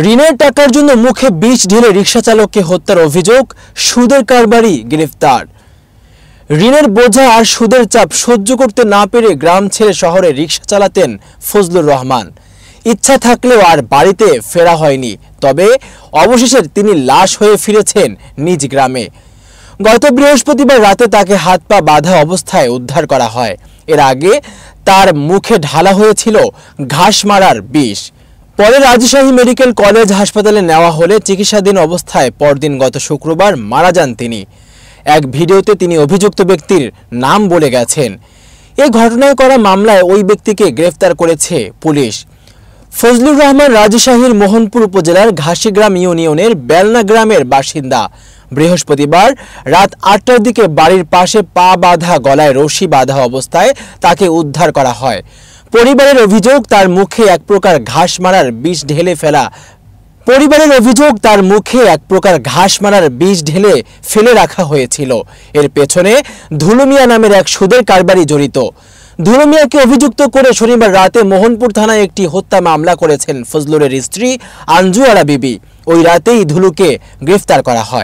ঋণের টাকার জন্য মুখে বিষ ঢেলে রিকশা চালককে হত্যার অভিযোগ, সুদের কারবারি গ্রেফতার। ঋণের বোঝা আর সুদের চাপ সহ্য করতে না পেরে গ্রাম ছেড়ে শহরে রিকশা চালাতেন ফজলুর রহমান। ইচ্ছা থাকলেও আর বাড়িতে ফেরা হয়নি, তবে অবশেষে তিনি লাশ হয়ে ফিরেছেন নিজ গ্রামে। গত বৃহস্পতিবার রাতে তাকে হাত পা বাঁধা অবস্থায় উদ্ধার করা হয়। এর আগে তার মুখে ঢালা হয়েছিল ঘাস মারার বিষ। পরে রাজশাহী মেডিকেল কলেজ হাসপাতালে নেওয়া হলে চিকিৎসাধীন অবস্থায় পরদিন গত শুক্রবার মারা যান তিনি। এক ভিডিওতে তিনি অভিযুক্ত ব্যক্তির নাম বলে গেছেন। এই ঘটনায় করা মামলায় ওই ব্যক্তিকে গ্রেফতার করেছে পুলিশ। ফজলুর রহমান রাজশাহীর মোহনপুর উপজেলার ঘাসিগ্রাম ইউনিয়নের বেলনা গ্রামের বাসিন্দা। বৃহস্পতিবার রাত ৮টার দিকে বাড়ির পাশে পা বাঁধা, গলায় রশি বাঁধা অবস্থায় তাকে উদ্ধার করা হয়। পরিবারের অভিযোগ, তার মুখে এক প্রকার ঘাস মারার বিষ ঢেলে ফেলে রাখা হয়েছিল। এর পেছনে ধুলু মিয়া নামের এক সুদের কারবারি জড়িত। ধুলু মিয়াকে অভিযুক্ত করে শনিবার রাতে মোহনপুর থানায় একটি হত্যা মামলা করেছেন ফজলুরের স্ত্রী আঞ্জু আরা বিবি। ওই রাতেই ধুলুকে গ্রেফতার করা হয়।